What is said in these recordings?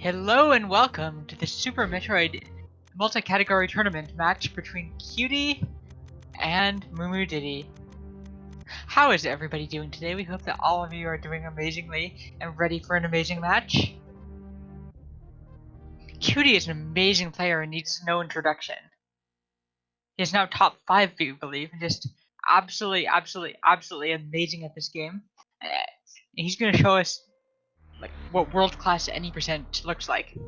Hello and welcome to the Super Metroid multi-category tournament match between Cutie and Moo Diddy. How is everybody doing today? We hope that all of you are doing amazingly and ready for an amazing match. Cutie is an amazing player and needs no introduction. He is now top 5, we believe, and just absolutely amazing at this game. And he's going to show us like what world-class any percent looks like.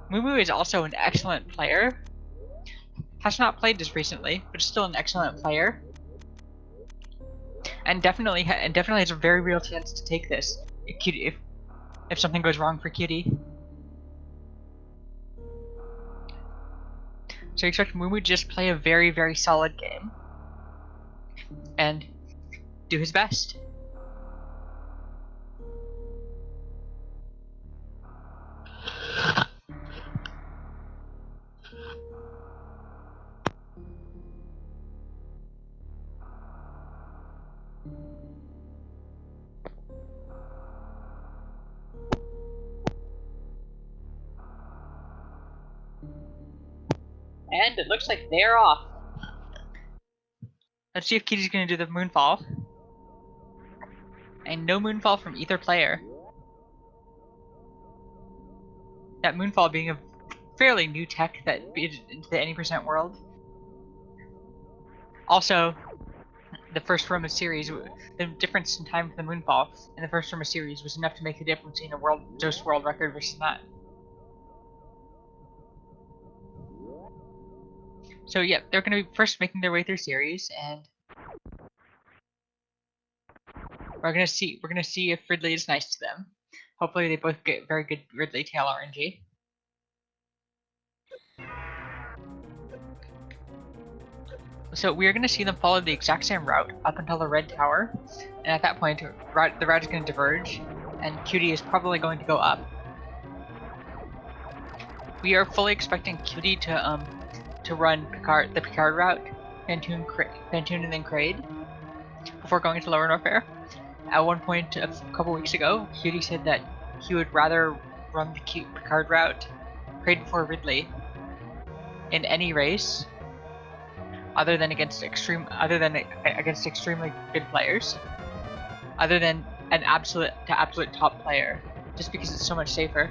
Moo is also an excellent player. Has not played this recently, but is still an excellent player. And definitely has a very real chance to take this if something goes wrong for Cutie. So expect Moo to just play a very solid game and do his best. And it looks like they're off. Let's see if Cutie's gonna do the moonfall. And no moonfall from either player. That moonfall being a fairly new tech that is into the any percent world. Also, the first room of series, the difference in time for the moonfall in the first room of series was enough to make the difference in a Ghost world record versus not. So yeah, they're going to be first making their way through series, and we're gonna see if Ridley is nice to them. Hopefully, they both get very good Ridley tail RNG. So we are going to see them follow the exact same route up until the red tower, and at that point, the route is going to diverge, and Cutie is probably going to go up. We are fully expecting Cutie to run the Picard route, Phantoon and then Kraid, before going to lower Norfair. At one point a couple weeks ago, Cutie said that he would rather run the Picard route, Kraid before Ridley, in any race, other than against extremely good players, other than an absolute top player, just because it's so much safer.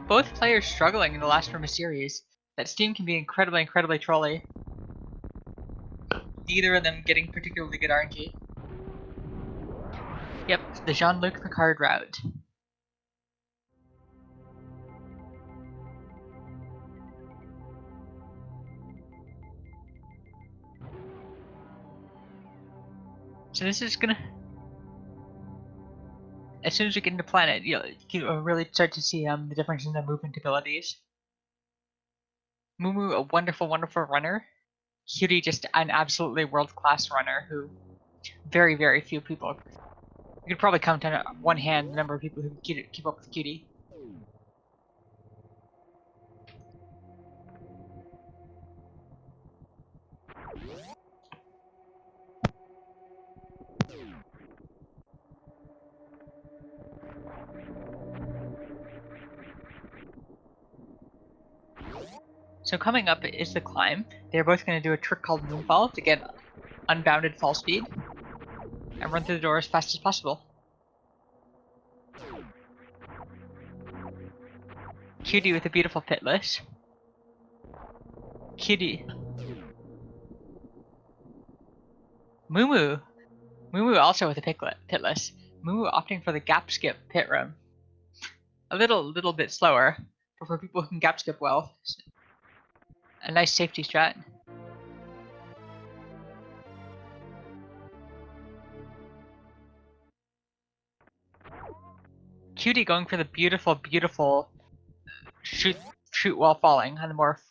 Both players struggling in the last room of series. That Steam can be incredibly trolly. Neither of them getting particularly good RNG. Yep, the Jean-Luc Picard route. So this is gonna... As soon as we get into Planet, you'll really start to see the difference in the movement abilities. Moo, a wonderful runner. Cutie, just an absolutely world-class runner who very few people... You could probably count on one hand the number of people who keep up with Cutie. So coming up is the climb. They're both going to do a trick called Moonfall to get unbounded fall speed and run through the door as fast as possible. Cutie with a beautiful pitless. Cutie. Moo also with a pitless. Moo opting for the gap skip pit room. A little bit slower, but for people who can gap skip well, a nice safety strat. Cutie going for the beautiful shoot while falling on the morph.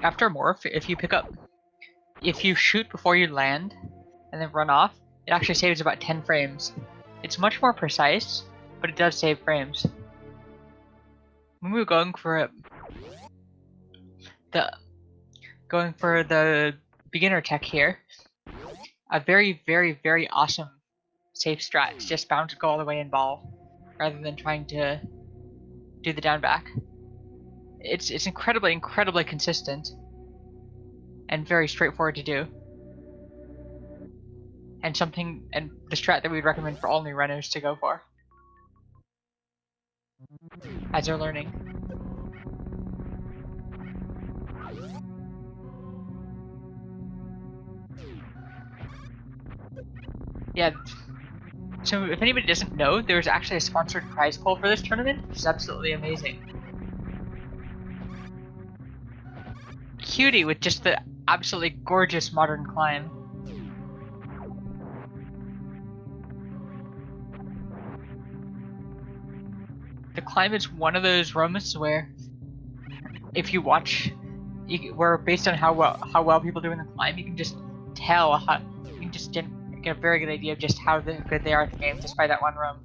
After morph, if you shoot before you land and then run off, it actually saves about 10 frames. It's much more precise, but it does save frames. Moo going for the beginner tech here. A very awesome safe strat to just bounce, go all the way and ball, rather than trying to do the down back. It's incredibly consistent and very straightforward to do, and the strat that we'd recommend for all new runners to go for as they're learning. Yeah, so if anybody doesn't know, there's actually a sponsored prize pool for this tournament, which is absolutely amazing. Cutie with just the absolutely gorgeous modern climb. The climb is one of those rooms where, if you watch, where based on how well people do in the climb, you can just tell you can just get a very good idea of just how good they are at the game just by that one room.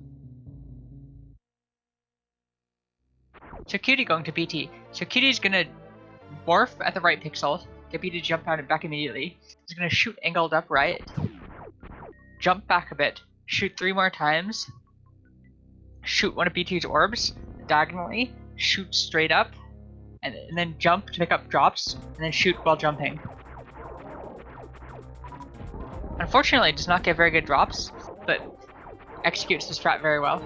So Cutie going to BT. So Cutie's gonna morph at the right pixel, get BT to jump out and back immediately. He's gonna shoot angled up right, jump back a bit, shoot 3 more times, shoot one of BT's orbs diagonally, shoot straight up, and then jump to pick up drops, and then shoot while jumping. Unfortunately, it does not get very good drops, but executes the strat very well.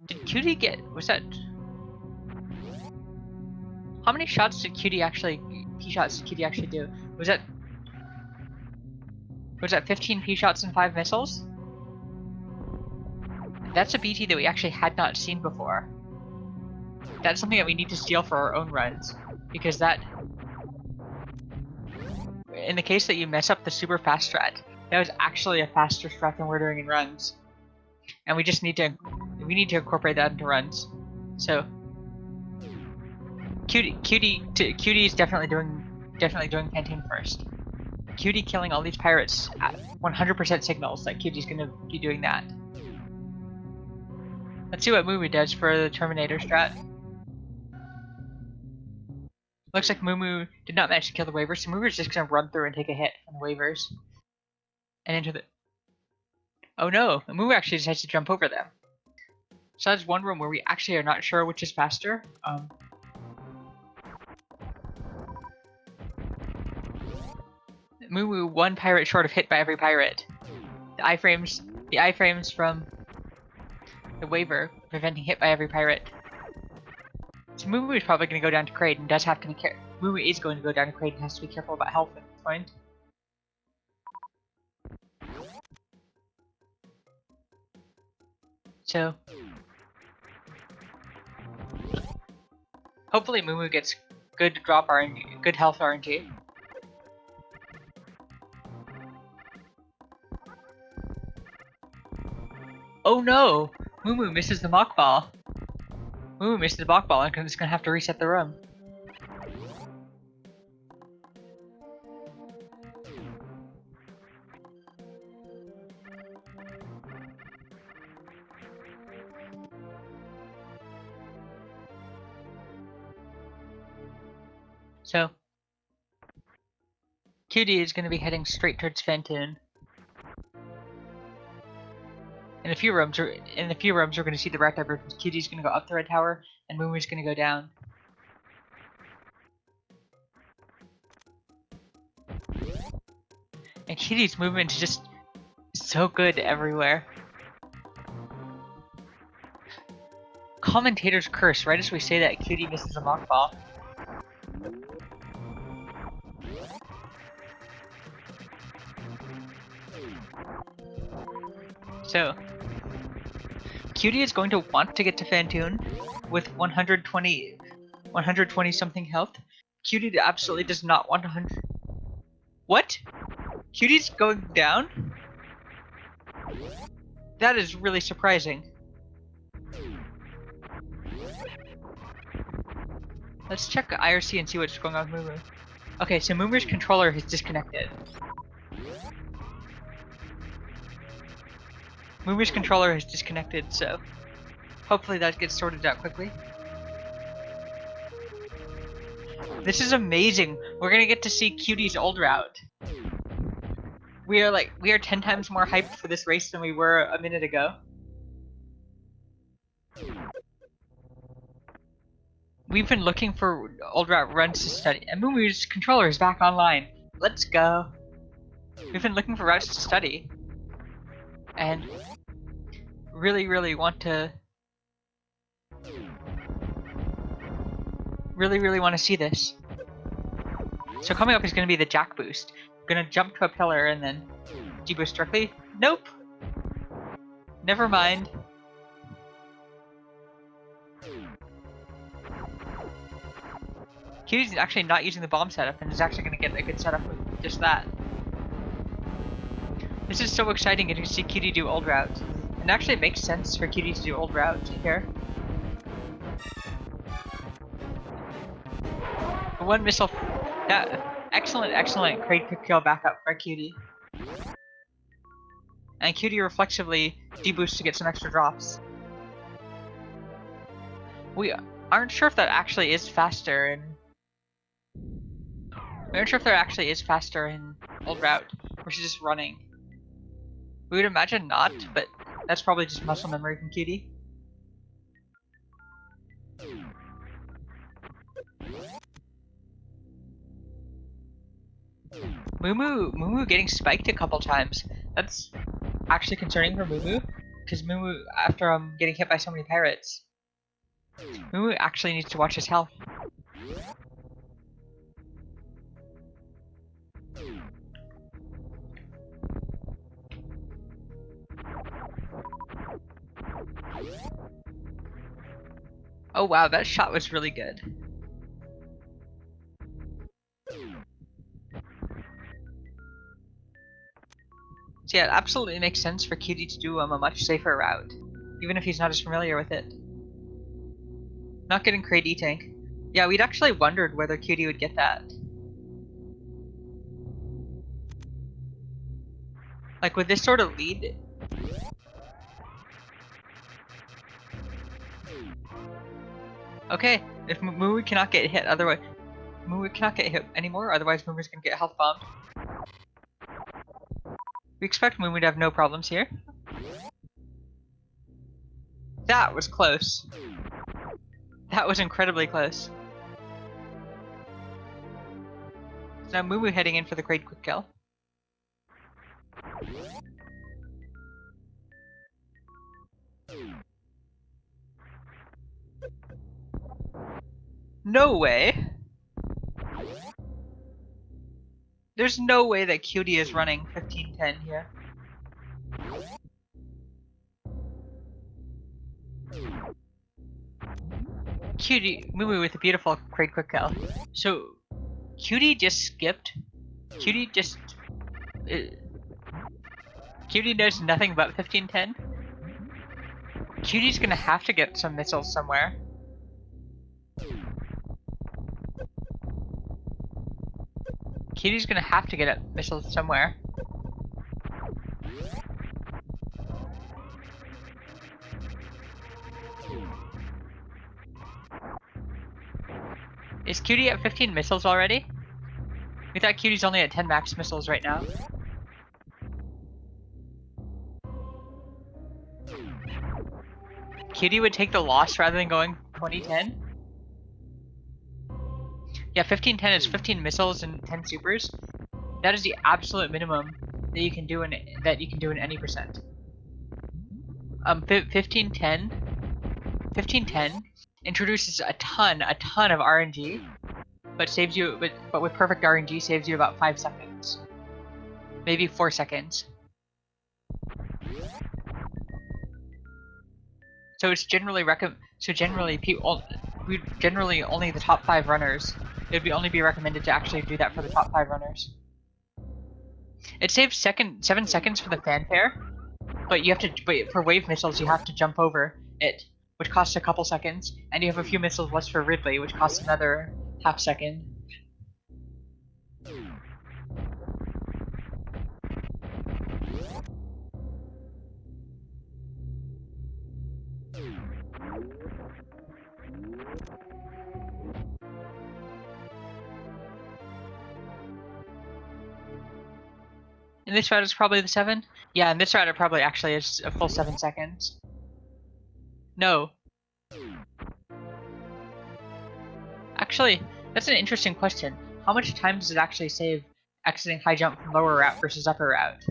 Did Cutie was that... How many shots did Cutie actually, P-shots did Cutie actually do? Was that 15 P-shots and 5 missiles? That's a BT that we actually had not seen before. That's something that we need to steal for our own runs, because that, in the case that you mess up the super fast strat, that was actually a faster strat than we're doing in runs, and we need to incorporate that into runs. So Cutie is definitely doing Phantoon first. Cutie killing all these pirates at 100% signals that Cutie's gonna be doing that. Let's see what Moo does for the Terminator strat. Looks like Moo did not manage to kill the waivers, so Moo is just gonna run through and take a hit from the waivers. And into the... Oh no! Moo actually decides to jump over them. So that's one room where we actually are not sure which is faster. Moo 1 pirate short of hit by every pirate. The iframes from the waiver preventing hit by every pirate. So Moo is probably going to go down to Kraid and does have to be careful. Moo is going to go down to Kraid and has to be careful about health at this point. So hopefully Moo gets good drop RNG, good health RNG. Oh no! Moo misses the mock ball. Moo misses the mock ball and is gonna have to reset the room. So Cutie is gonna be heading straight towards Phantoon. In a few rooms, we're going to see the red divergence. Cutie's going to go up the red tower, and Moo's going to go down. And Cutie's movement is just so good everywhere. Commentator's curse, right as we say that, Cutie misses a mock ball. So Cutie is going to want to get to Phantoon with 120 something health. Cutie absolutely does not want 100. What? Cutie's going down? That is really surprising. Let's check IRC and see what's going on with Moo. Okay, so Moo's controller has disconnected. Moo's controller has disconnected, so hopefully that gets sorted out quickly. This is amazing. We're gonna get to see Cutie's old route. We are 10 times more hyped for this race than we were a minute ago. We've been looking for old route runs to study, and Moomoo's controller is back online. Let's go. We've been looking for routes to study, and really want to see this. So coming up is going to be the jack boost. We're going to jump to a pillar and then deboost directly. Nope. Never mind. Cutie's actually not using the bomb setup and is actually going to get a good setup with just that. This is so exciting getting to see Cutie do old route. And actually it makes sense for Cutie to do old route here. One missile. That excellent Kraid quick kill backup by Cutie. And Cutie reflexively deboosts to get some extra drops. We aren't sure if that actually is faster in. We aren't sure if there actually is faster in old route versus just running. We would imagine not, but that's probably just muscle memory from Cutie. Moo getting spiked a couple times. That's actually concerning for Moo, because Moo, after getting hit by so many pirates, Moo actually needs to watch his health. Oh wow, that shot was really good. So yeah, it absolutely makes sense for Cutie to do a much safer route, even if he's not as familiar with it. Not getting Kraid E-Tank. Yeah, we'd actually wondered whether Cutie would get that. Like with this sort of lead. Okay, if Moo cannot get hit, otherwise Moo cannot get hit anymore. Otherwise, Moo's gonna get health bombed. We expect Moo to have no problems here. That was close. That was incredibly close. So now Moo heading in for the Kraid quick kill. No way! There's no way that Cutie is running 15-10 here. Cutie, Moo with a beautiful Kraid quick kill. So, Cutie just skipped. Cutie knows nothing about 15-10. Cutie's gonna have to get some missiles somewhere. Cutie's gonna have to get missiles somewhere. Is Cutie at 15 missiles already? We thought Cutie's only at 10 max missiles right now. Cutie would take the loss rather than going 20-10? Yeah, 15-10 is 15 missiles and 10 supers. That is the absolute minimum that you can do in any percent. 15-10 introduces a ton of RNG, but saves you but with perfect RNG saves you about 5 seconds. Maybe 4 seconds. So it's generally generally only the top 5 runners. It would only be recommended to actually do that for the top 5 runners. It saves 7 seconds for the fanfare, but for wave missiles you have to jump over it, which costs a couple seconds, and you have a few missiles less for Ridley, which costs another half second. In this route, it's probably the 7. Yeah, in this route, it probably actually is a full 7 seconds. No. Actually, that's an interesting question. How much time does it actually save exiting high jump from lower route versus upper route?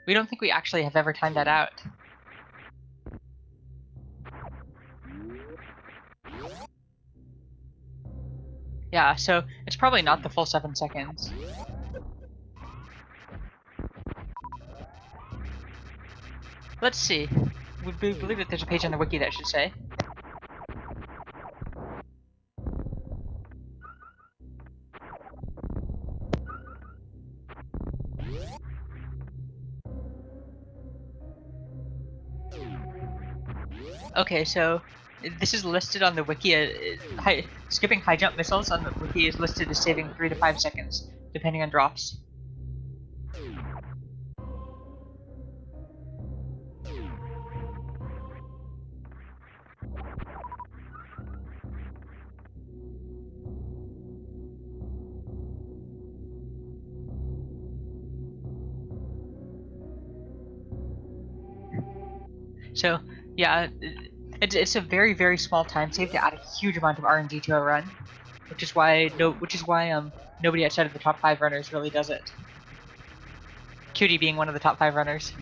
We don't think we actually have ever timed that out. Yeah, so it's probably not the full 7 seconds. Let's see. We believe that there's a page on the wiki that should say. Okay, so this is listed on the wiki. Skipping high jump missiles on the wiki is listed as saving 3 to 5 seconds, depending on drops. So, yeah, it's a very, very small time save to add a huge amount of RNG to a run, which is why nobody outside of the top 5 runners really does it. Cutie being one of the top 5 runners.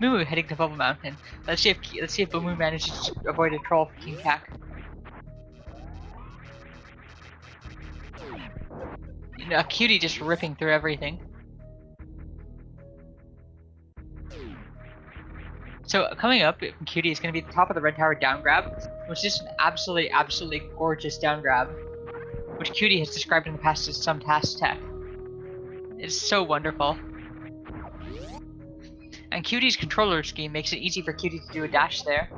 Moo heading to Bubble Mountain. Let's see if Moo manages to avoid a troll for King Kak. You know, Cutie just ripping through everything. So coming up, Cutie is going to be at the top of the Red Tower down grab, which is an absolutely gorgeous down grab, which Cutie has described in the past as some task tech. It's so wonderful. And Cutie's controller scheme makes it easy for Cutie to do a dash there.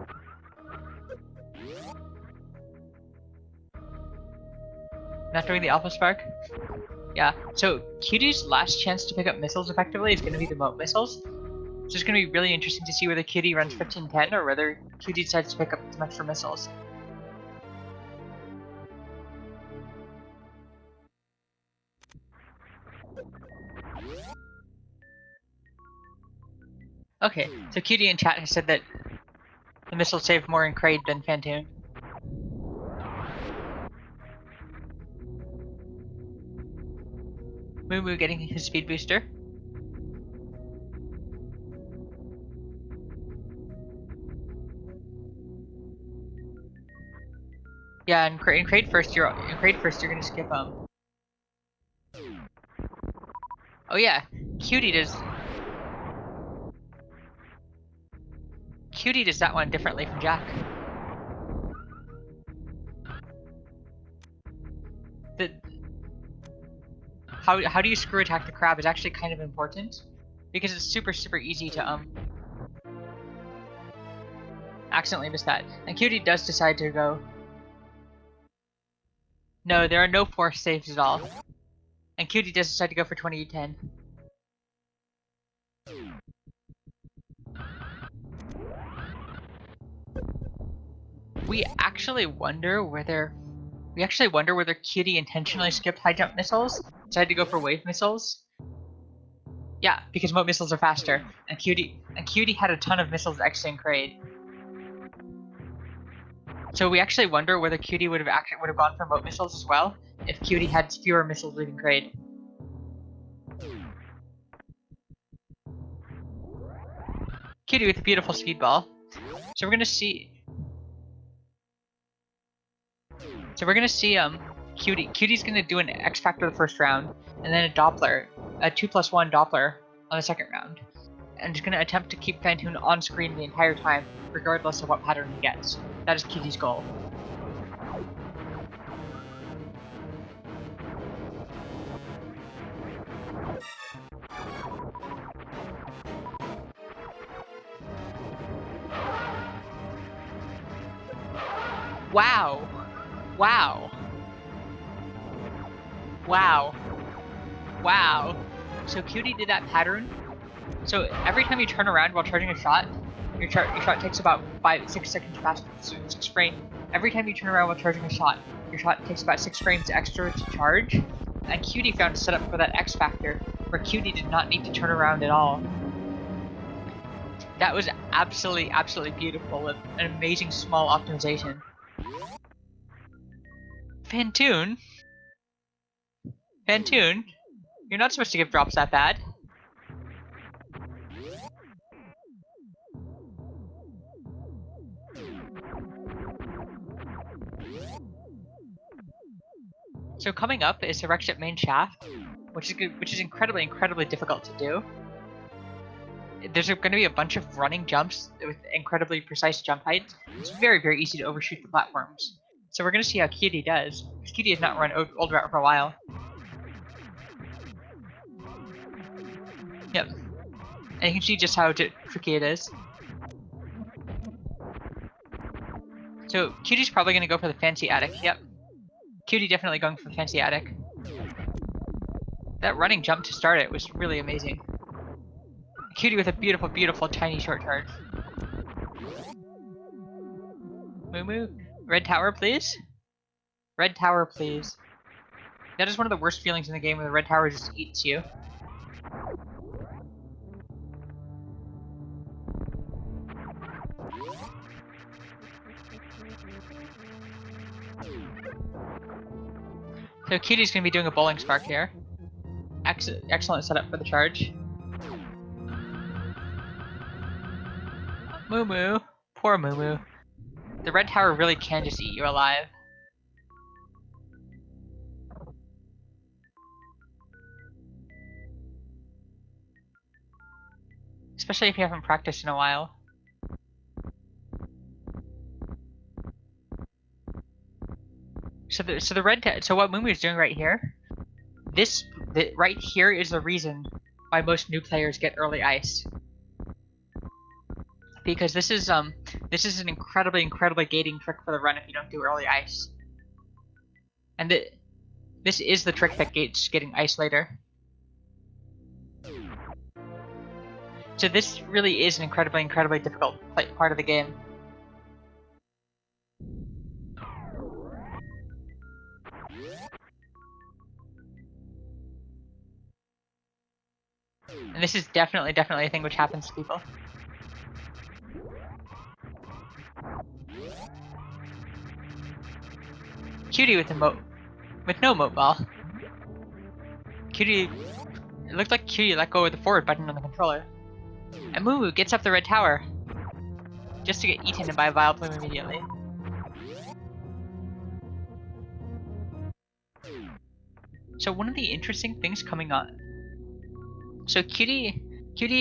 Not doing the Alpha Spark? Yeah, so Cutie's last chance to pick up missiles effectively is going to be the moat missiles. So it's going to be really interesting to see whether Cutie runs 15-10 or whether Cutie decides to pick up some extra missiles. Okay, so Cutie in chat has said that the missiles save more in Kraid than Phantoon. Moo getting his speed booster. Yeah, in Kraid first, you're gonna skip Oh yeah, Cutie does that one differently from Jack. How do you screw attack the crab is actually kind of important, because it's super easy to accidentally miss that. And Cutie does decide to go. No, there are no force saves at all. And Cutie does decide to go for 28-10. We actually wonder whether Cutie intentionally skipped high jump missiles, decided to go for wave missiles. Yeah, because moat missiles are faster, and Cutie had a ton of missiles exiting Kraid. So we actually wonder whether Cutie would have gone for moat missiles as well if Cutie had fewer missiles leaving Kraid. Cutie with a beautiful speedball. So we're gonna see. Cutie's gonna do an X Factor the first round, and then a Doppler, a 2+1 Doppler on the second round, and is gonna attempt to keep Phantoon on screen the entire time, regardless of what pattern he gets. That is Cutie's goal. Wow! Wow! Wow! Wow! So Cutie did that pattern. So every time you turn around while charging a shot, your shot takes about 6 seconds faster. 6 frames. Every time you turn around while charging a shot, your shot takes about 6 frames extra to charge. And Cutie found a setup for that X Factor where Cutie did not need to turn around at all. That was absolutely, absolutely beautiful with an amazing small optimization. Phantoon? Phantoon? You're not supposed to give drops that bad. So coming up is the wreck ship main shaft, which is incredibly, incredibly difficult to do. There's going to be a bunch of running jumps with incredibly precise jump heights. It's very, very easy to overshoot the platforms. So we're going to see how Cutie does, because Cutie has not run old route for a while. Yep. And you can see just how tricky it is. So Cutie's probably going to go for the fancy attic. Yep. Cutie definitely going for the fancy attic. That running jump to start it was really amazing. Cutie with a beautiful, beautiful tiny short charge. Moo moo. Red tower, please. Red tower, please. That is one of the worst feelings in the game when the red tower just eats you. So Cutie's going to be doing a bowling spark here. Excellent setup for the charge. Moo moo. Poor moo moo. The red tower really can just eat you alive. Especially if you haven't practiced in a while. So what Moo Moo is doing right here, right here is the reason why most new players get early ice. Because this is an incredibly, incredibly gating trick for the run if you don't do early ice. And this is the trick that gates getting ice later. So this really is an incredibly, incredibly difficult part of the game. And this is definitely a thing which happens to people. Cutie with no moat ball. Cutie, it looked like Cutie let go of the forward button on the controller. And Moo Moo gets up the red tower, just to get eaten by a Vile Plume immediately. So one of the interesting things coming on. So Cutie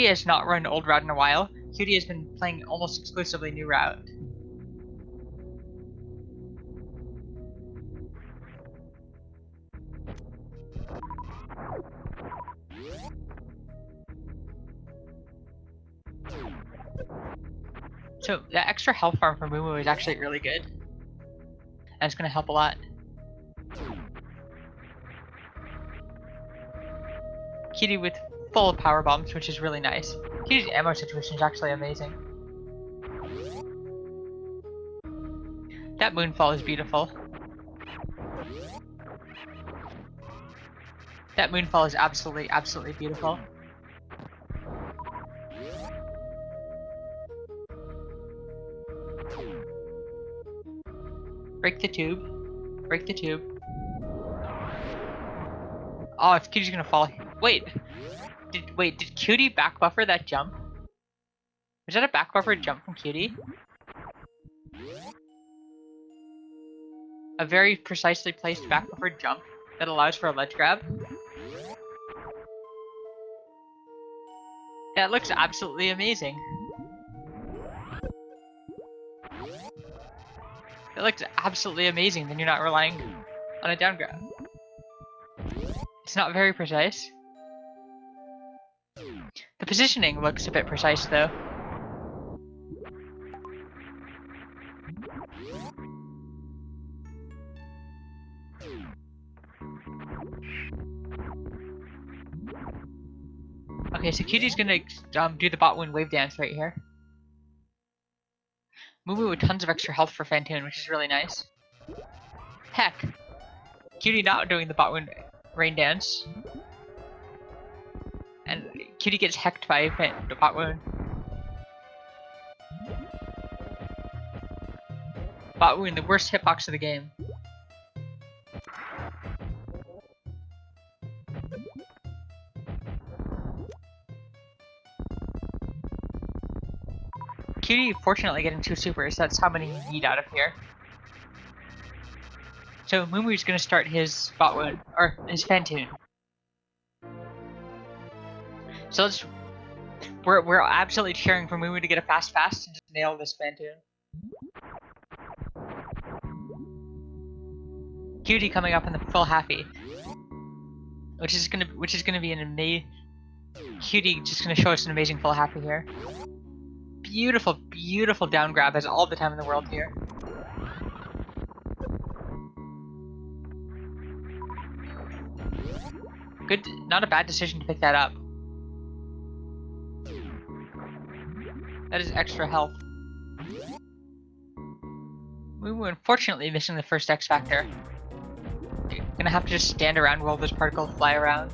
has not run old route in a while. Cutie has been playing almost exclusively new route. So that extra health farm for Moo Moo is actually really good. And it's going to help a lot. Cutie with full power bombs, which is really nice. Cutie's ammo situation is actually amazing. That moonfall is beautiful. That moonfall is absolutely, absolutely beautiful. Break the tube. Break the tube. Oh, if Cutie's gonna fall. Wait, did Cutie back buffer that jump? Was that a back buffer jump from Cutie? A very precisely placed back buffer jump that allows for a ledge grab? That looks absolutely amazing. That looks absolutely amazing, then you're not relying on a down grab. It's not very precise. The positioning looks a bit precise though. Okay, so Cutie's gonna do the Botwoon wave dance right here. Moo Moo with tons of extra health for Phantoon, which is really nice. Heck! Cutie not doing the Botwoon rain dance. Cutie gets hecked by the Botwoon. Botwoon, the worst hitbox of the game. Cutie fortunately getting 2 supers, that's how many you need out of here. So Moomoo's gonna start his Botwoon, or his Phantoon. So we're absolutely cheering for Moomoo to get a fast and just nail this Phantoon. Cutie coming up in the full happy, which is gonna be an amazing. Cutie just gonna show us an amazing full happy here. Beautiful, beautiful down grab, has all the time in the world here. Good, not a bad decision to pick that up. That is extra health. We were unfortunately missing the first X Factor. Gonna have to just stand around while those particles fly around.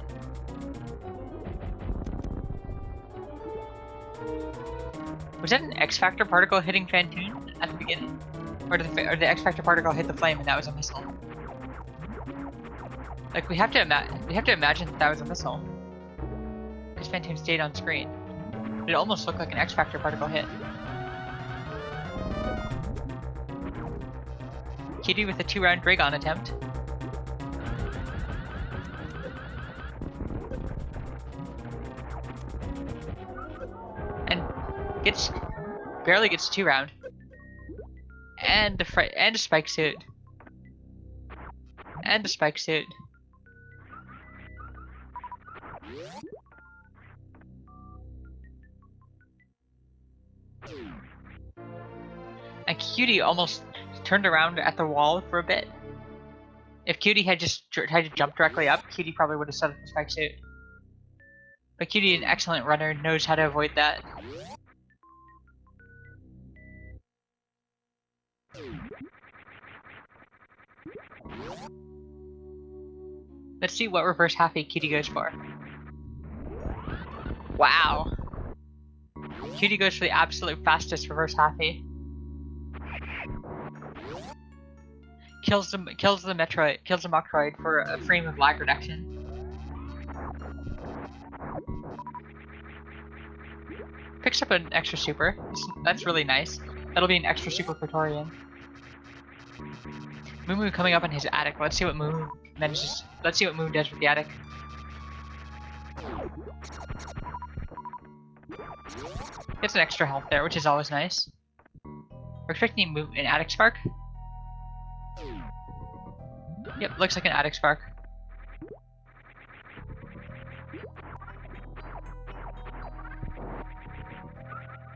Was that an X Factor particle hitting Phantoon at the beginning? Or did the X Factor particle hit the flame and that was a missile? Like, we have to imagine that was a missile. Because Phantoon stayed on screen. It almost looked like an X Factor particle hit. Cutie with a 2-round Draygon attempt. And barely gets 2-round. And a spike suit. And a spike suit. And Cutie almost turned around at the wall for a bit. If Cutie had just tried to jump directly up, Cutie probably would have set up the spike suit. But Cutie, an excellent runner, knows how to avoid that. Let's see what reverse happy Cutie goes for. Wow. Cutie goes for the absolute fastest reverse happy. Kills the Metroid for a frame of lag reduction. Picks up an extra super. That's really nice. That'll be an extra super Praetorian. Moomoo coming up in his attic. Let's see what Moomoo manages. Let's see what Moomoo does with the attic. Gets an extra health there, which is always nice. We're expecting an attic spark. Yep, looks like an attic spark.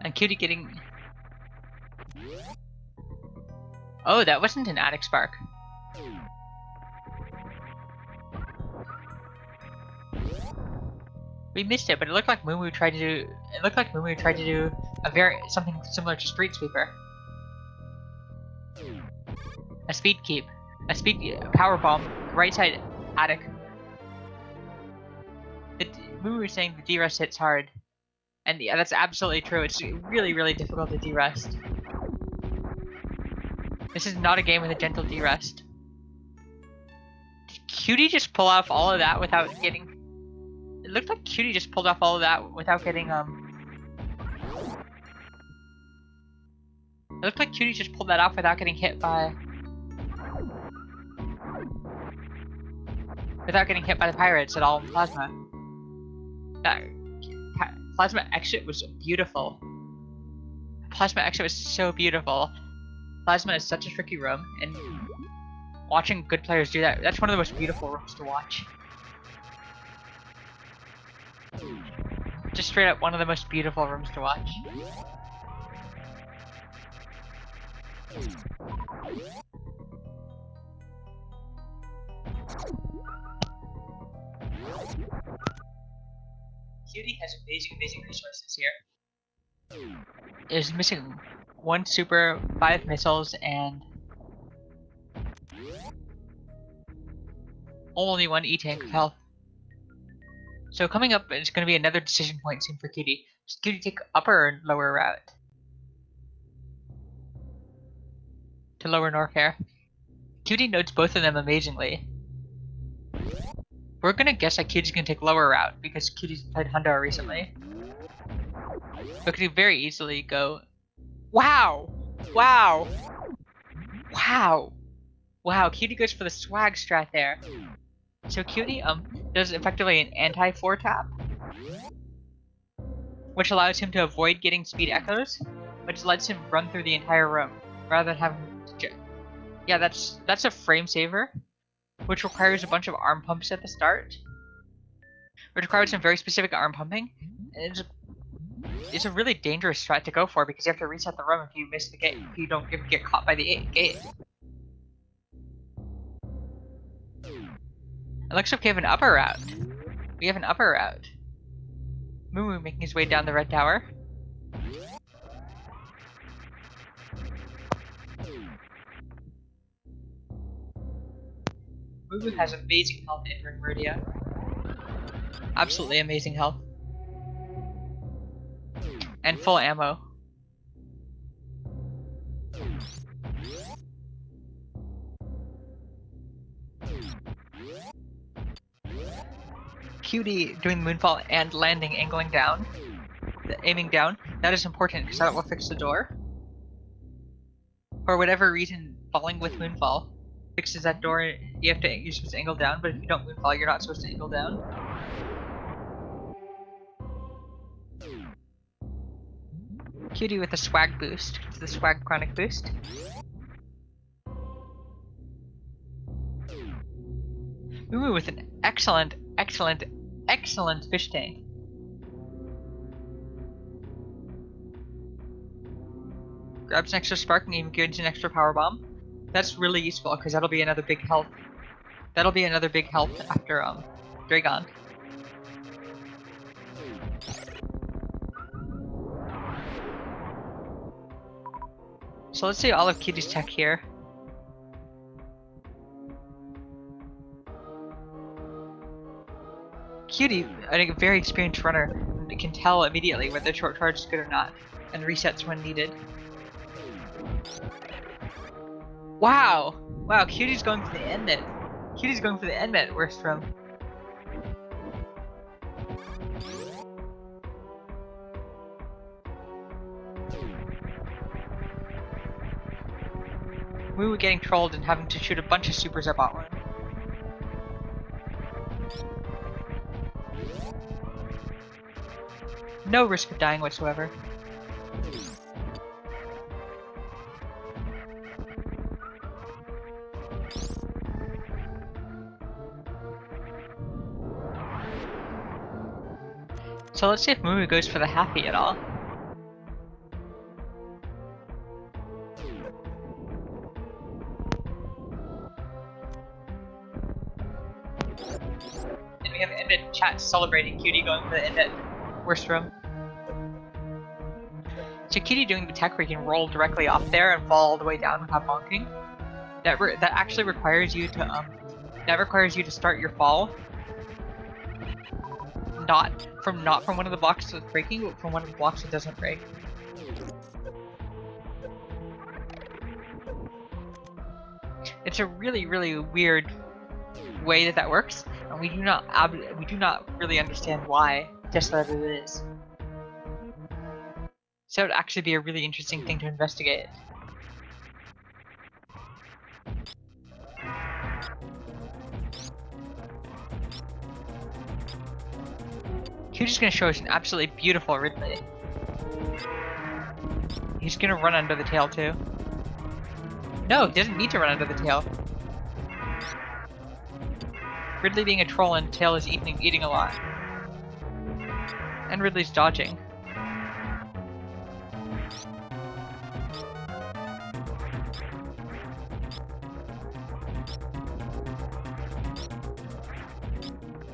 And Cutie getting... Oh, that wasn't an attic spark. We missed it, but it looked like Moomoo tried to do. It looked like Moomoo tried to do something similar to Street Sweeper. A speed keep. A speed power bomb, right side attic. Moomoo was saying the D-rest hits hard. And yeah, that's absolutely true. It's really, really difficult to D-rest. This is not a game with a gentle D-rest. Did Cutie just pull off all of that without getting... It looked like Cutie just pulled off all of that without getting, It looked like Cutie just pulled that off without getting hit by... Without getting hit by the pirates at all in Plasma. That Plasma exit was beautiful. Plasma exit was so beautiful. Plasma is such a tricky room, and watching good players do that, that's one of the most beautiful rooms to watch. Just straight up one of the most beautiful rooms to watch. Cutie has amazing resources here. Is missing 1 super, 5 missiles, and only 1 E-tank of health. So coming up is going to be another decision point soon for Cutie. Does Cutie take upper or lower route? To lower Norfair. Cutie notes both of them amazingly. We're gonna guess that Cutie's gonna take lower route because Cutie's played Hundo recently. But could very easily go. Wow! Wow! Wow! Wow, Cutie goes for the swag strat there. So Cutie does effectively an anti-4 tap, which allows him to avoid getting speed echoes, which lets him run through the entire room rather than having to. Yeah, that's a frame saver, which requires a bunch of arm pumps at the start, which requires some very specific arm pumping, and it's a really dangerous strat to go for because you have to reset the room if you miss the gate, if you don't get caught by the gate. It looks like we have an upper route. We have an upper route. Moo making his way down the red tower. Moo has amazing health entering Maridia. Absolutely amazing health. And full ammo. Cutie doing the moonfall and landing, angling down, aiming down. That is important because that will fix the door. For whatever reason, falling with moonfall fixes that door. You're supposed to angle down, but if you don't moonfall, you're not supposed to angle down. Cutie with a swag boost, the swag chronic boost. Moo with an excellent fish tank. Grabs an extra spark and even gives an extra power bomb. That's really useful because that'll be another big health. That'll be another big health after Draygon. So let's see all of Cutie's tech here. Cutie, I think a very experienced runner, can tell immediately whether short charge is good or not, and resets when needed. Wow! Wow, Cutie's going for the end net. Cutie's going for the end net, worst from. We were getting trolled and having to shoot a bunch of supers at Botwoon. No risk of dying whatsoever. So let's see if Moo goes for the happy at all. And we have ended chat celebrating Cutie going for the ended worst room. So Cutie doing the tech where you can roll directly off there and fall all the way down without bonking. That actually requires you to start your fall not from one of the blocks that's breaking, but from one of the blocks that doesn't break. It's a really weird way that works, and we do not really understand why, just that it is. So it would actually be a really interesting thing to investigate. Cutie's gonna show us an absolutely beautiful Ridley. He's gonna run under the tail too. No, he doesn't need to run under the tail. Ridley being a troll and tail is eating a lot. And Ridley's dodging.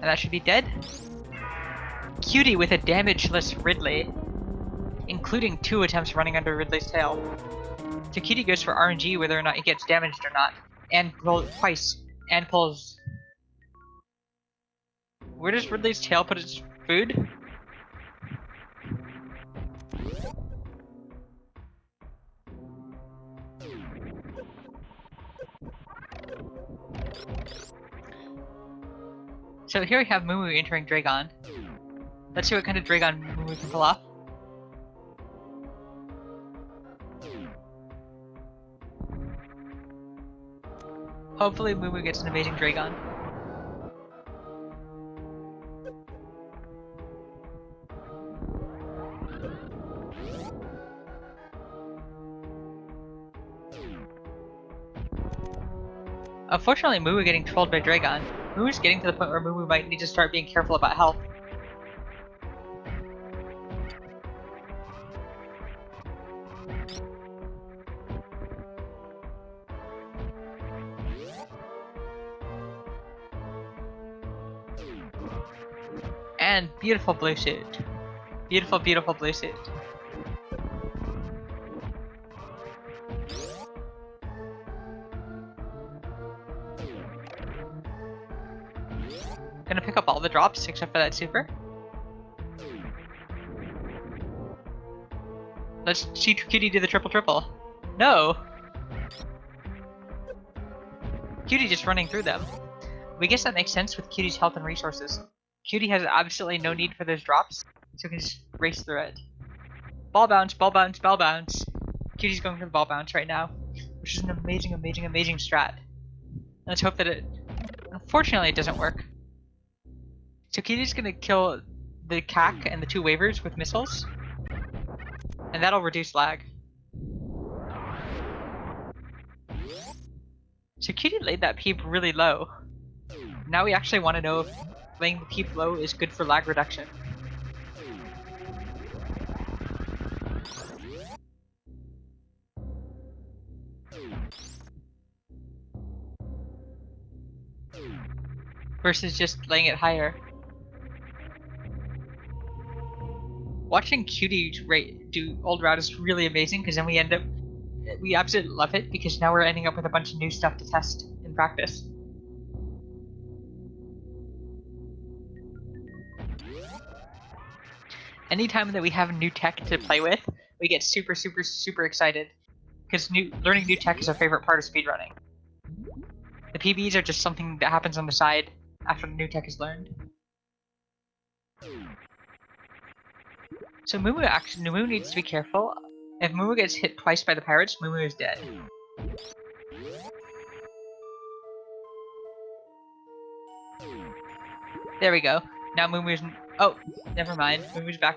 And that should be dead. Cutie with a damageless Ridley, including 2 attempts running under Ridley's tail. So Cutie goes for RNG whether or not he gets damaged or not, and pulls. Where does Ridley's tail put its food? So here we have Moo entering Draygon. Let's see what kind of Draygon Moo can pull off. Hopefully Moo gets an amazing Draygon. Unfortunately, Moo getting trolled by Draygon. Moo is getting to the point where Moo might need to start being careful about health. And beautiful blue suit. Beautiful, beautiful blue suit. Gonna pick up all the drops except for that super. Let's see Cutie do the triple. No! Cutie just running through them. We guess that makes sense with Cutie's health and resources. Cutie has absolutely no need for those drops, so we can just race through it. Ball bounce, ball bounce, ball bounce. Cutie's going for the ball bounce right now, which is an amazing, amazing, amazing strat. Let's hope that it... Unfortunately, it doesn't work. So Cutie's gonna kill the CAC and the 2 waivers with missiles, and that'll reduce lag. So Cutie laid that peep really low. Now we actually want to know if laying the peep low is good for lag reduction. Versus just laying it higher. Watching Cutie do old route is really amazing because then we absolutely love it because now we're ending up with a bunch of new stuff to test in practice. Anytime that we have new tech to play with, we get super, super, super excited because learning new tech is our favorite part of speedrunning. The PBs are just something that happens on the side after the new tech is learned. So Moo needs to be careful. If Moo gets hit twice by the pirates, Moo is dead. There we go. Now Moo's... Oh, never mind. Moo's back.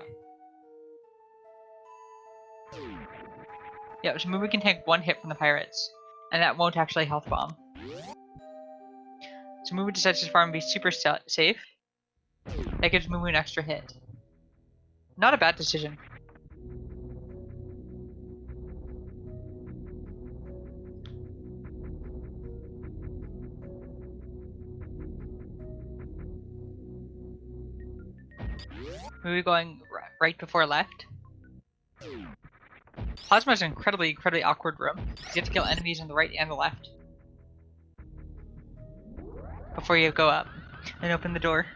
Yeah, so Moo can take 1 hit from the pirates, and that won't actually health bomb. So Moo decides to farm and be super safe. That gives Moo an extra hit. Not a bad decision. Moo going right before left. Plasma is an incredibly awkward room. You have to kill enemies on the right and the left before you go up and open the door.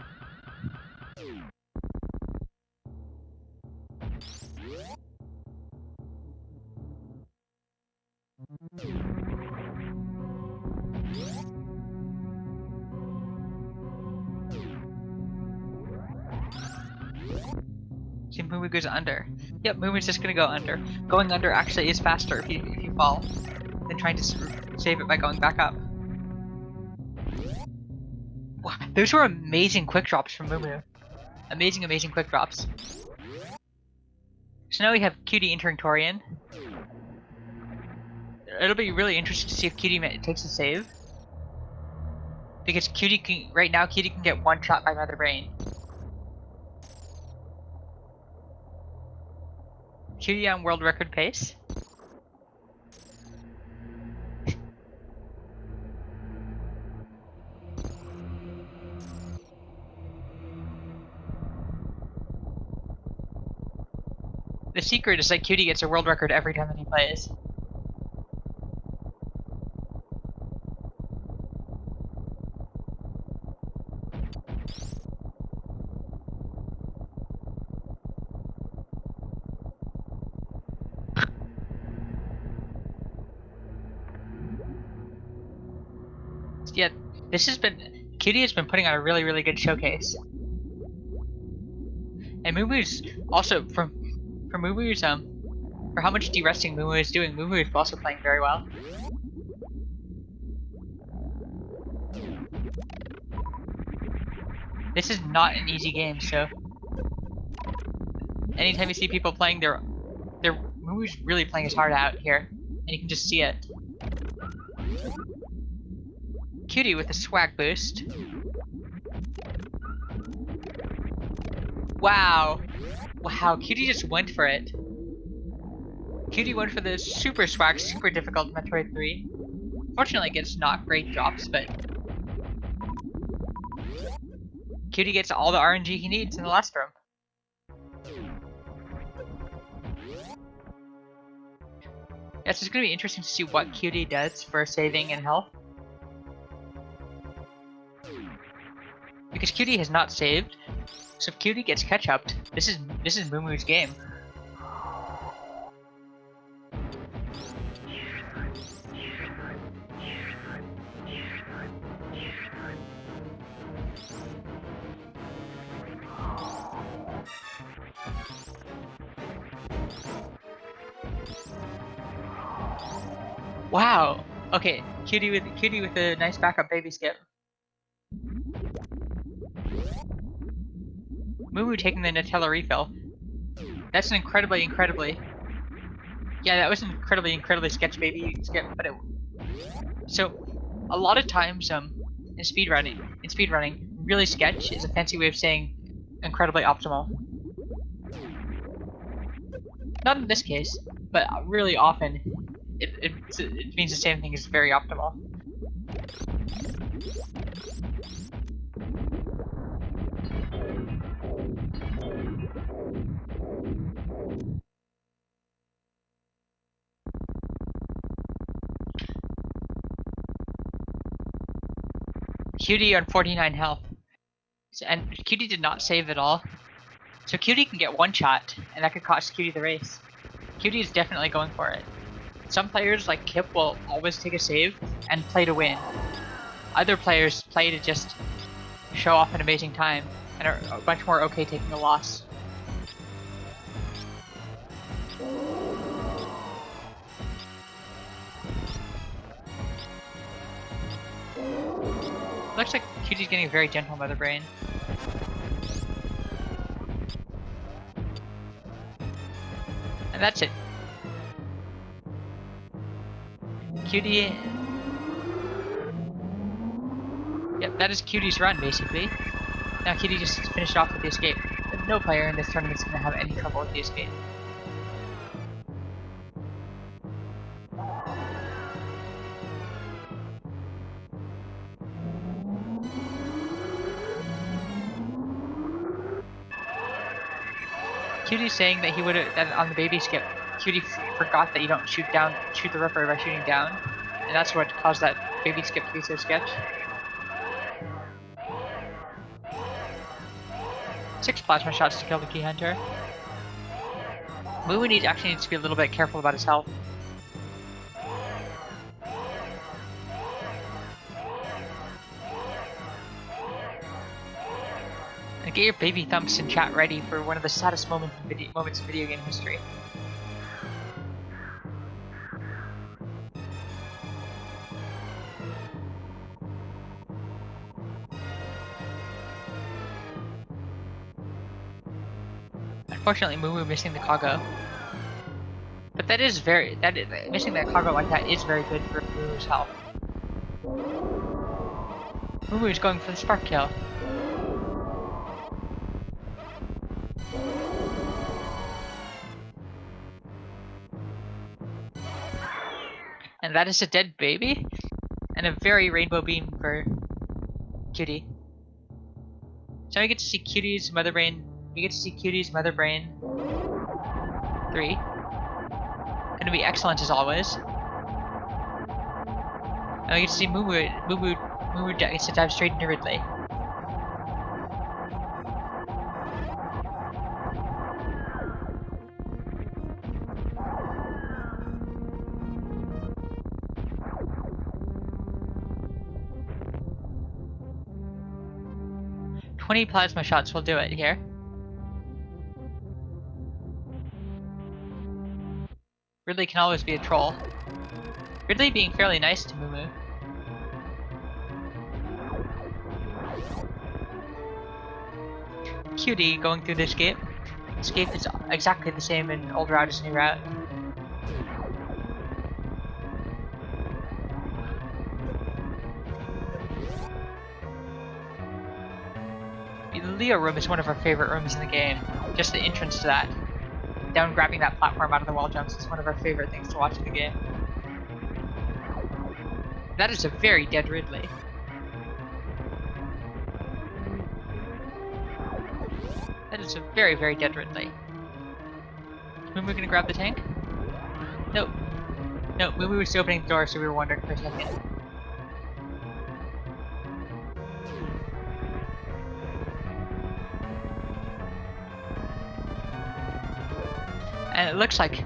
See, Moo goes under. Yep, Moo is just gonna go under. Going under actually is faster if you fall than trying to save it by going back up. Wow, those were amazing quick drops from Moo. Amazing, amazing quick drops. So now we have Cutie entering Torian. It'll be really interesting to see if Cutie takes a save. Because right now Cutie can get 1 shot by Mother Brain. Cutie on world record pace. The secret is that Cutie gets a world record every time that he plays. Yeah, Cutie has been putting on a really, really good showcase. And Moomoo's also, for Moomoo's, for how much de-resting Moomoo is doing, Moomoo is also playing very well. This is not an easy game, so anytime you see people playing, Moomoo's really playing his heart out here, and you can just see it. Cutie with a swag boost. Wow. Wow, Cutie just went for it. Cutie went for the super swag, super difficult Metroid 3. Fortunately, it gets not great drops, but Cutie gets all the RNG he needs in the last room. Yes, it's going to be interesting to see what Cutie does for saving and health. Because Cutie has not saved, so if Cutie gets catch-upped, this is Moomoo's game. Wow. Okay, Cutie with a nice backup baby skip. Moo taking the Nutella refill. That's an incredibly. Yeah, that was an incredibly sketch baby skip, but so a lot of times in speedrunning, really sketch is a fancy way of saying incredibly optimal. Not in this case, but really often it means the same thing as very optimal. Cutie on 49 health. And Cutie did not save at all. So Cutie can get one shot, and that could cost Cutie the race. Cutie is definitely going for it. Some players, like Kip, will always take a save and play to win. Other players play to just show off an amazing time, and are much more okay taking a loss. Looks like Cutie's getting a very gentle Mother Brain. And that's it. Cutie... Yep, that is Cutie's run, basically. Now Cutie just finished off with the escape. But no player in this tournament is going to have any trouble with the escape. Cutie's saying that he would have, that on the baby skip, Cutie forgot that you don't shoot the ripper by shooting down, and that's what caused that baby skip to be so sketch. 6 plasma shots to kill the Key Hunter. Moo actually needs to be a little bit careful about his health. And get your baby thumps in chat ready for one of the saddest moments in video game history. Unfortunately, Moo missing the Kago. But missing that Kago like that is very good for Moo's health. Moo is going for the spark kill. And that is a dead baby, and a very rainbow beam for Cutie. So we get to see Cutie's Mother Brain. We get to see Cutie's Mother Brain 3. Gonna be excellent as always. And we get to see Moo gets to dive straight into Ridley. 20 plasma shots will do it here. Ridley can always be a troll. Ridley being fairly nice to Moo. Cutie going through the escape. Escape is exactly the same in old route as new route. The Leo room is one of our favorite rooms in the game. Just the entrance to that. Down grabbing that platform out of the wall jumps is one of our favorite things to watch in the game. That is a very dead Ridley. That is a very, very dead Ridley. Is Moo gonna grab the tank? Nope. No, Moo was opening the door, so we were wondering for a second. And it looks like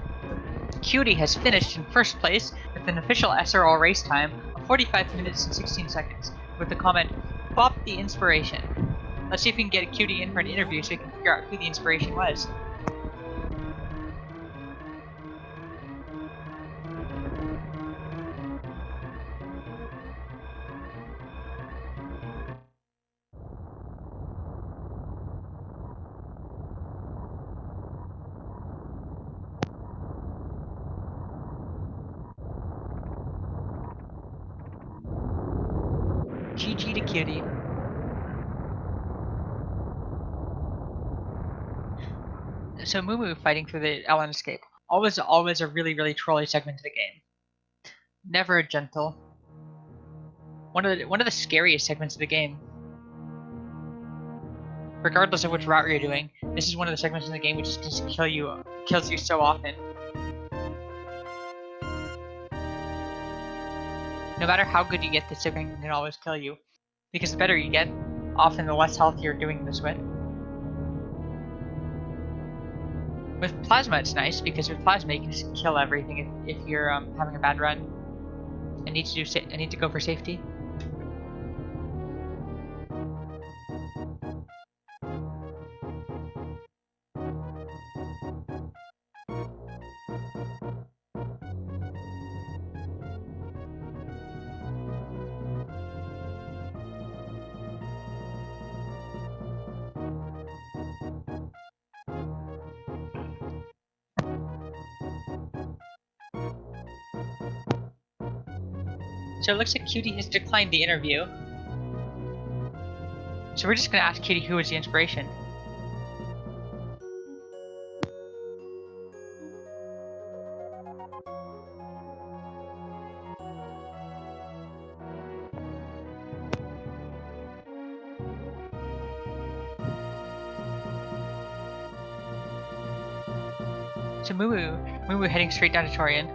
Cutie has finished in first place with an official SRL race time of 45 minutes and 16 seconds, with the comment, "Bop the inspiration." Let's see if we can get Cutie in for an interview so we can figure out who the inspiration was. GG to Cutie. So Moo fighting through the Ellen escape. Always a really, really trolly segment of the game. Never gentle. One of the scariest segments of the game. Regardless of which route you're doing, this is one of the segments in the game which just kills you so often. No matter how good you get, this segment can always kill you. Because the better you get, often the less health you're doing this with. With plasma, it's nice because with plasma you can just kill everything if you're having a bad run. I need to go for safety. So it looks like Cutie has declined the interview. So we're just gonna ask Cutie who was the inspiration. So Moo heading straight down to Torian.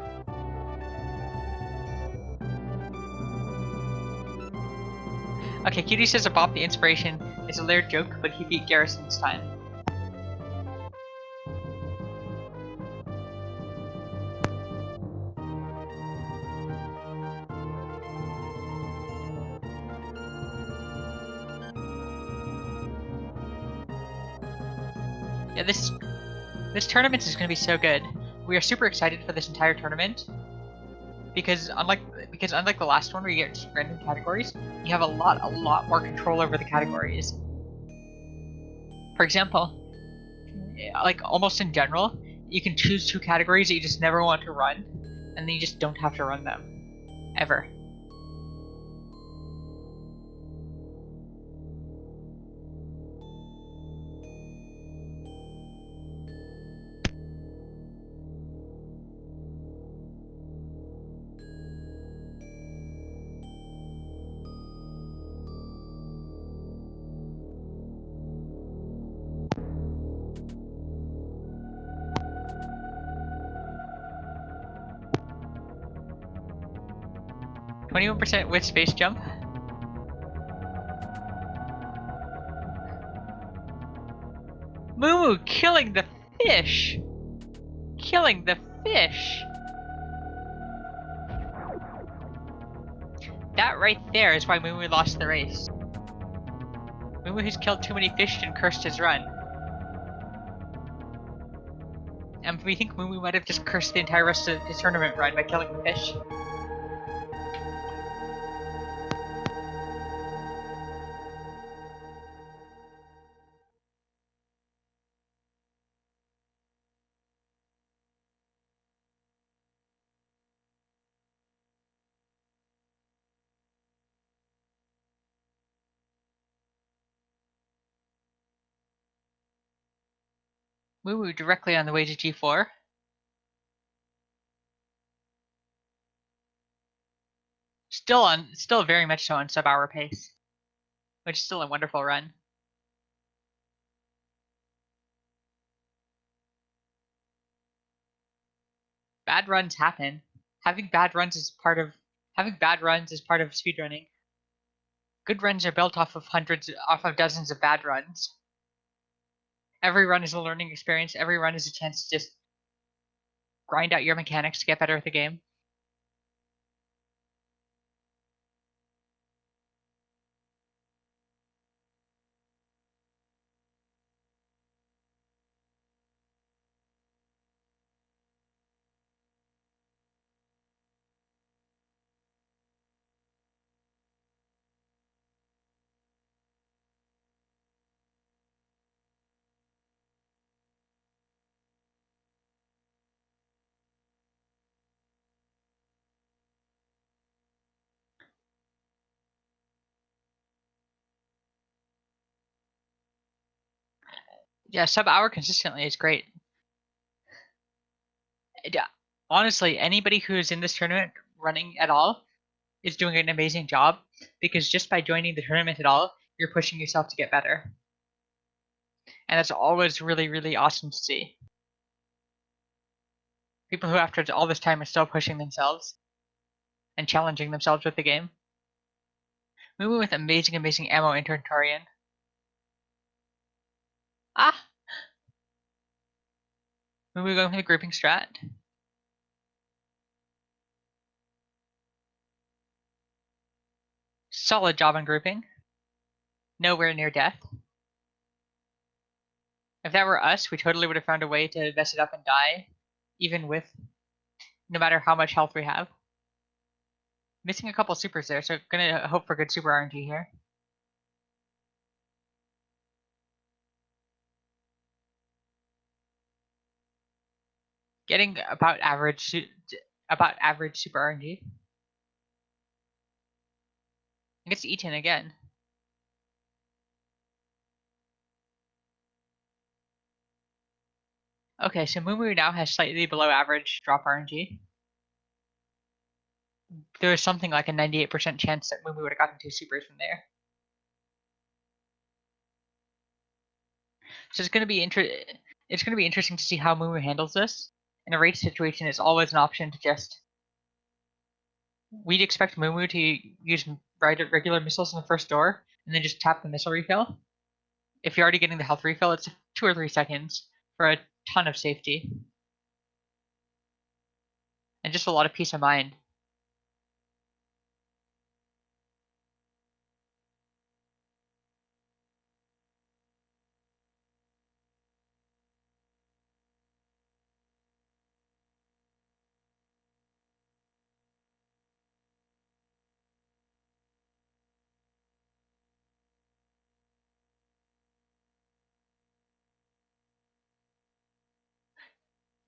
Okay, Cutie says about the inspiration is a layered joke, but he beat Garrison's time. Yeah, this tournament is going to be so good. We are super excited for this entire tournament because unlike the last one where you get just random categories, you have a lot more control over the categories. For example, like almost in general, you can choose 2 categories that you just never want to run, and then you just don't have to run them ever. %, with space jump. Moo killing the fish! Killing the fish! That right there is why Moo lost the race. Moo has killed too many fish and cursed his run. And we think Moo might have just cursed the entire rest of his tournament run by killing the fish. Moo directly on the way to G4. Still very much so on sub-hour pace, which is still a wonderful run. Bad runs happen. Having bad runs is part of speedrunning. Good runs are built off of dozens of bad runs. Every run is a learning experience. Every run is a chance to just grind out your mechanics to get better at the game. Yeah, sub-hour consistently is great. Honestly, anybody who is in this tournament running at all is doing an amazing job, because just by joining the tournament at all, you're pushing yourself to get better. And that's always really, really awesome to see. People who after all this time are still pushing themselves and challenging themselves with the game. Moving with amazing ammo into Torian. Ah! Moving going for the grouping strat. Solid job on grouping. Nowhere near death. If that were us, we totally would have found a way to mess it up and die, even with no matter how much health we have. Missing a couple supers there, so gonna hope for good super RNG here. Getting about average super RNG. It gets eaten again. Okay, so Mumu now has slightly below average drop RNG. There was something like a 98% chance that Mumu would have gotten 2 supers from there. So it's gonna be interesting to see how Mumu handles this. In a raid situation, it's always an option to just. We'd expect Mumu to use regular missiles in the first door, and then just tap the missile refill. If you're already getting the health refill, it's 2 or 3 seconds for a ton of safety. And just a lot of peace of mind.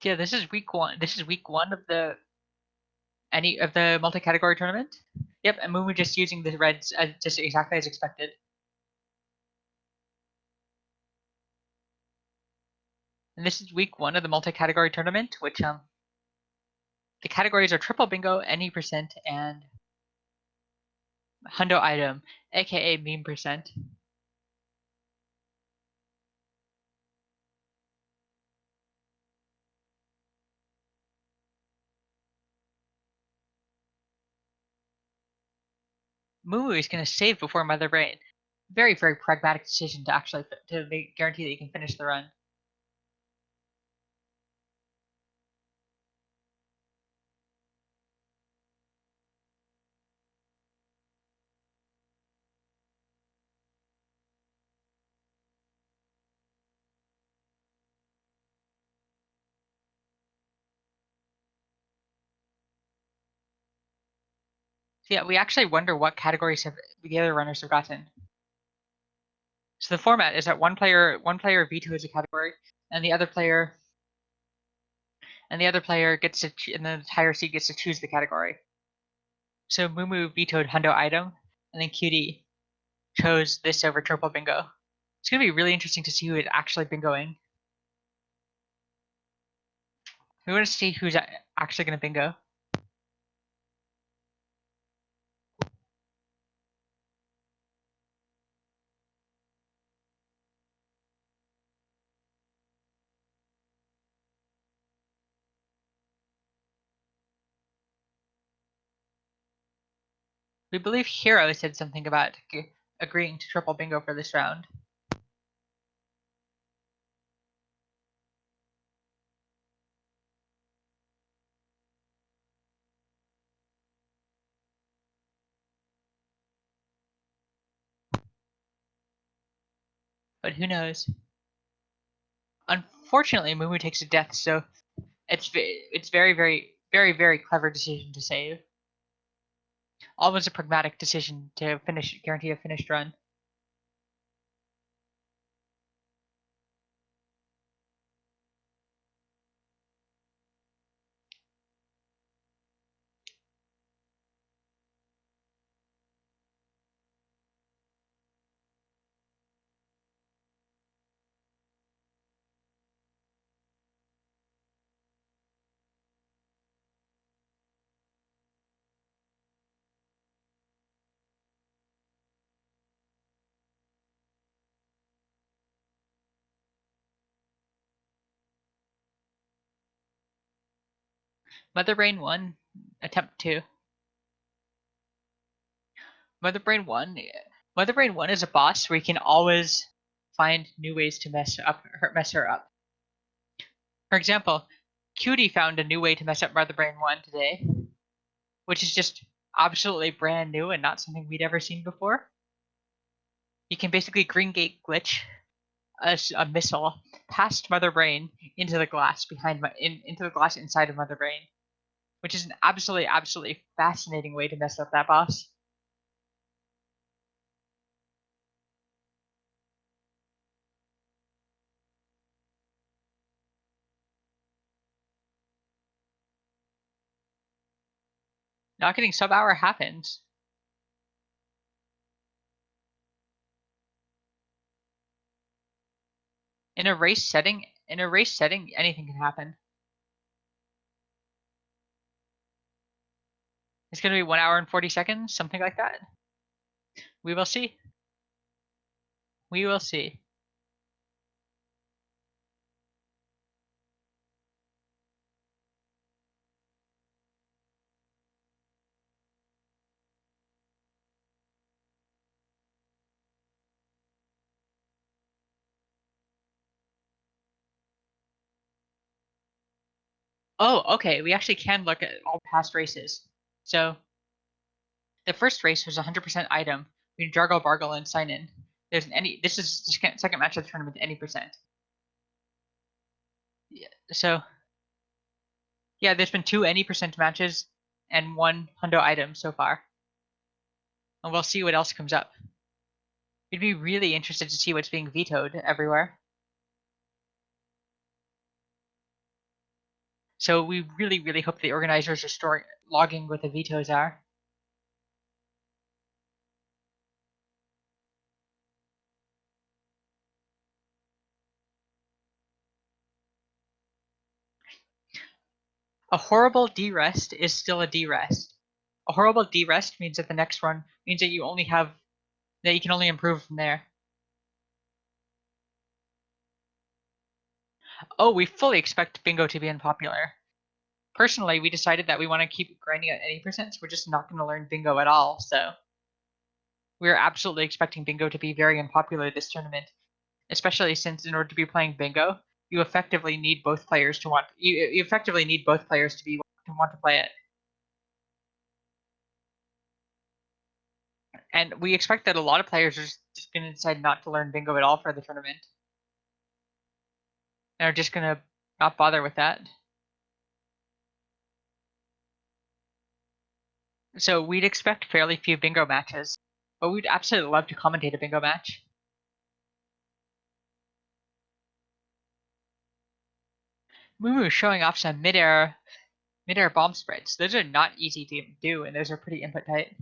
Yeah, this is week 1. This is week 1 of the multi-category tournament. Yep, and Mumu just using the reds just exactly as expected. And this is week 1 of the multi-category tournament, which the categories are triple bingo, any percent, and hundo item, aka meme percent. Mumu is going to save before Mother Brain. Very, very pragmatic decision to actually guarantee that you can finish the run. So yeah, we actually wonder what categories have the other runners have gotten. So the format is that one player vetoes a category, and the other player gets to, and the entire seat gets to choose the category. So Mumu vetoed Hundo Item, and then Cutie chose this over Triple Bingo. It's gonna be really interesting to see who is actually bingoing. We want to see who's actually gonna bingo. We believe Hero said something about agreeing to Triple Bingo for this round. But who knows? Unfortunately, Mumu takes a death, so it's very clever decision to save. Almost a pragmatic decision to guarantee a finished run. Mother Brain 1, attempt 2. Mother Brain 1 is a boss where you can always find new ways to mess her up. For example, Cutie found a new way to mess up Mother Brain 1 today, which is just absolutely brand new and not something we'd ever seen before. You can basically green gate glitch a missile past Mother Brain into the glass into the glass inside of Mother Brain, which is an absolutely fascinating way to mess up that boss. Not getting sub hour happens. In a race setting, anything can happen. It's going to be 1 hour and 40 seconds, something like that. We will see. We will see. Oh, okay. We actually can look at all past races. So the first race was 100% item. We can Jargle Bargle and sign in. There's this is the second match of the tournament, any percent. Yeah, so yeah, there's been 2 any percent matches and 1 hundo item so far. And we'll see what else comes up. We'd be really interested to see what's being vetoed everywhere. So we really hope the organizers are logging what the vetoes are. A horrible D-rest is still a D-rest. A horrible D-rest means that the next run means that you can only improve from there. Oh, we fully expect bingo to be unpopular. Personally, we decided that we want to keep grinding at any percent, so we're just not going to learn bingo at all, so we're absolutely expecting bingo to be very unpopular this tournament, especially since in order to be playing bingo, you effectively need both players to want you effectively need both players to want to play it. And we expect that a lot of players are just going to decide not to learn bingo at all for the tournament. And are just going to not bother with that. So we'd expect fairly few bingo matches, but we'd absolutely love to commentate a bingo match. Moo showing off some midair bomb spreads. Those are not easy to do, and those are pretty input tight.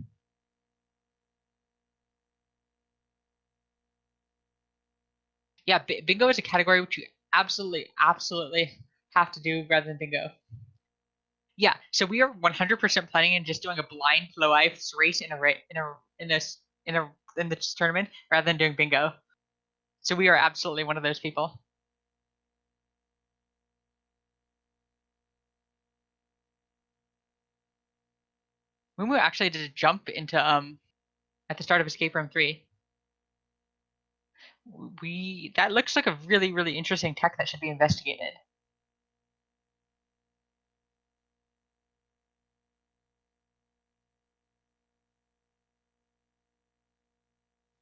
Yeah, bingo is a category which you absolutely have to do rather than bingo. Yeah, so we are 100% planning on just doing a blind flow ice race in this tournament rather than doing bingo. So we are absolutely one of those people. Mumu actually did a jump into at the start of Escape Room 3. That looks like a really interesting tech that should be investigated.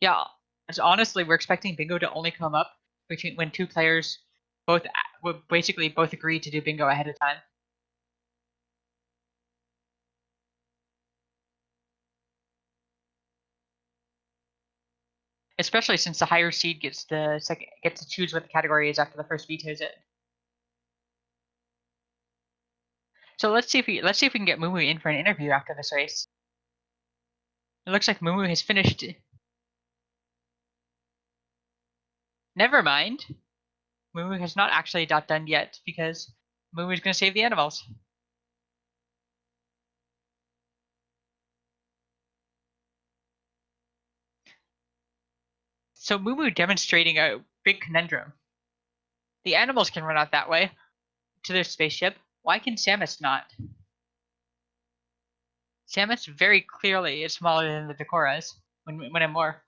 Yeah, so honestly, we're expecting bingo to only come up between when two players both agree to do bingo ahead of time. Especially since the higher seed gets to choose what the category is after the first vetoes it. So let's see if we can get Mumu in for an interview after this race. It looks like Mumu has finished. Never mind. Mumu has not actually got done yet because Mumu is going to save the animals. So Mumu demonstrating a big conundrum. The animals can run out that way to their spaceship. Why can Samus not? Samus very clearly is smaller than the Decoras when I'm more.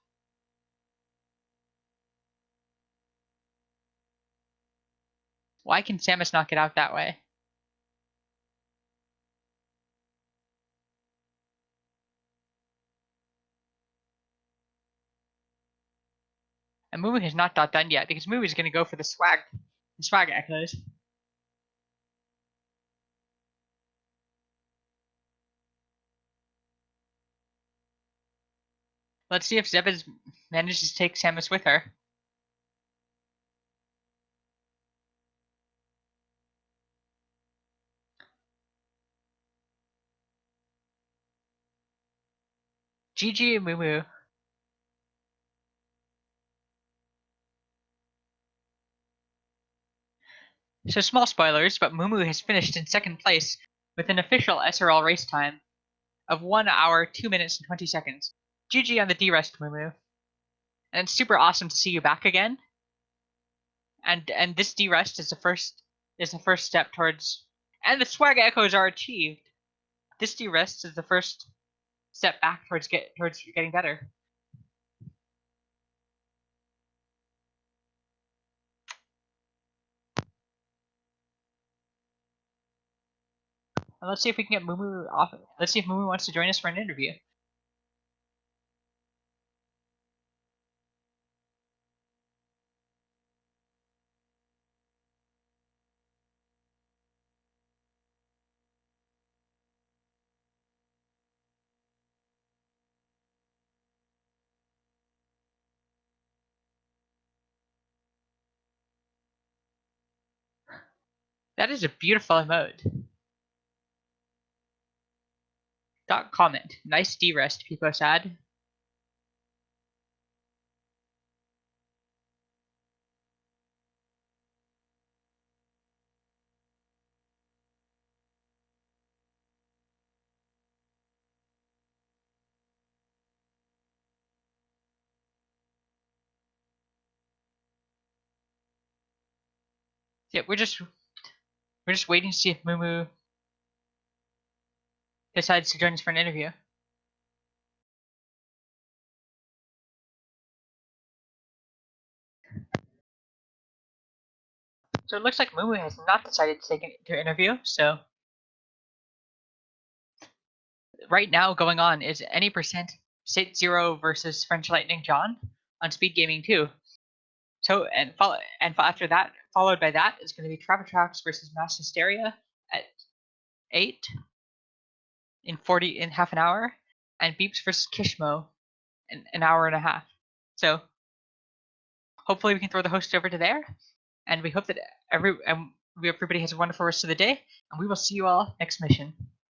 Why can Samus not get out that way? And Mumu has not got done yet because Mumu is going to go for the swag echoes. Let's see if Zebes manages to take Samus with her. GG Mumu. So small spoilers, but Mumu has finished in second place with an official SRL race time of 1 hour, 2 minutes, and 20 seconds. GG on the D-Rest, Mumu. And it's super awesome to see you back again. And this D-Rest is the first step towards, and the swag echoes are achieved. This D-Rest is the first step back towards getting better. And let's see if we can get Mumu off. Let's see if Mumu wants to join us for an interview. That is a beautiful emote. Comment. Nice D-Rest, people sad. Yeah, we're just waiting to see if Mumu decides to join us for an interview. So it looks like Mumu has not decided to take an interview. So right now going on is any percent State Zero versus French Lightning John on SpeedGaming 2. So after that, followed by that is going to be Travitrax versus Mass Hysteria at 8. in half an hour, and Beeps versus Kishmo in an hour and a half. So hopefully we can throw the host over to there, and we hope that everybody has a wonderful rest of the day, and we will see you all next mission.